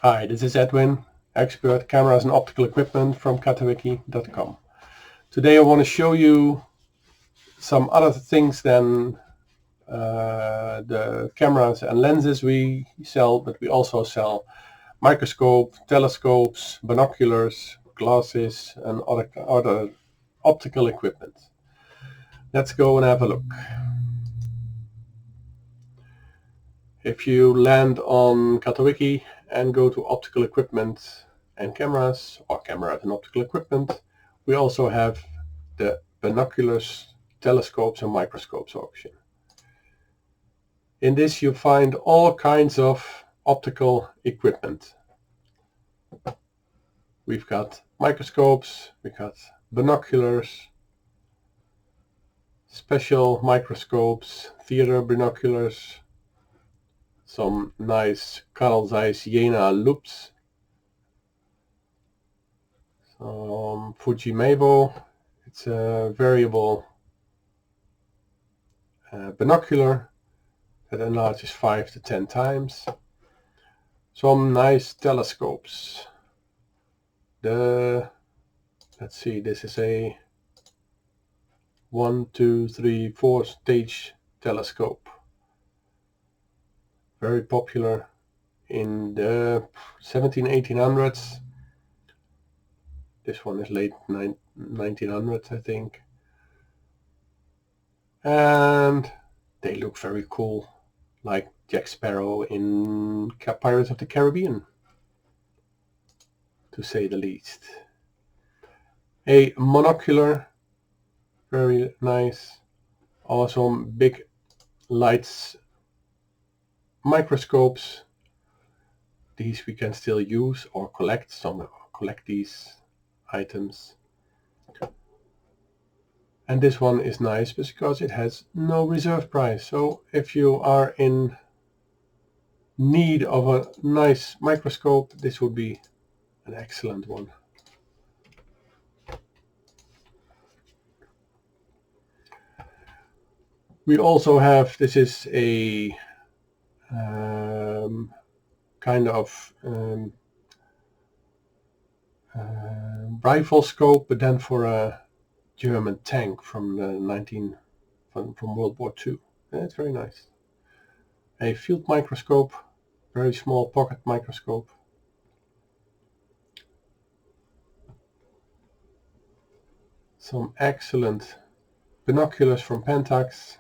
Hi, this is Edwin, expert cameras and optical equipment from Catawiki.com. Today I want to show you some other things than the cameras and lenses we sell, but we also sell microscopes, telescopes, binoculars, glasses and other optical equipment. Let's go and have a look. If you land on Catawiki and go to optical equipment and cameras, or cameras and optical equipment, we also have the binoculars, telescopes and microscopes auction. In this you find all kinds of optical equipment. We've got microscopes, we've got binoculars, special microscopes, theater binoculars, some nice Carl Zeiss Jena loops, some Fujimevo, it's a variable binocular that enlarges 5 to 10 times. Some nice telescopes. Let's see, this is a 1, 2, 3, 4 stage telescope. Very popular in the 1800s. This one is late 1900s, I think. And they look very cool, like Jack Sparrow in Pirates of the Caribbean, to say the least. A monocular, very nice. Also big lights, microscopes. These we can still use or collect. Some collect these items. And this one is nice because it has no reserve price. So if you are in need of a nice microscope, this would be an excellent one. We also have, this is a kind of rifle scope, but then for a German tank from the from World War II. It's very nice. A field microscope, very small pocket microscope. Some excellent binoculars from Pentax.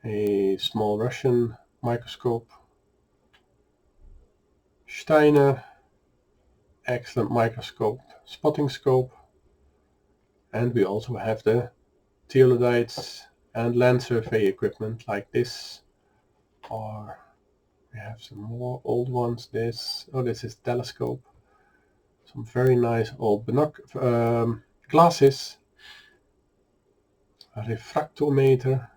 A small Russian microscope. Steiner, excellent microscope, spotting scope. And we also have the theodolites and land survey equipment like this. Or we have some more old ones. This is telescope. Some very nice old glasses. A refractometer.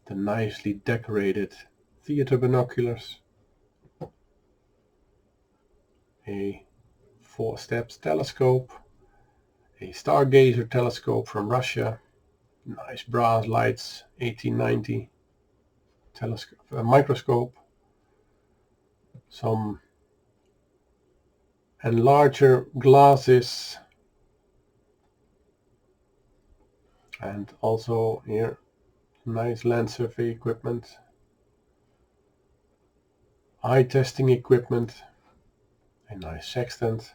The nicely decorated theater binoculars. A 4 steps telescope. A stargazer telescope from Russia. Nice brass lights, 1890. Telescope, microscope. Some enlarger glasses. And also here, nice land survey equipment. Eye testing equipment. A nice sextant.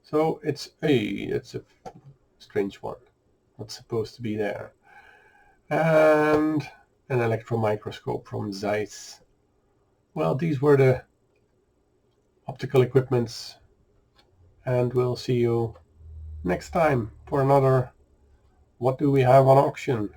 So it's a strange one. Not supposed to be there. And an electron microscope from Zeiss. Well, these were the optical equipments, and we'll see you next time for another What Do We Have on Auction?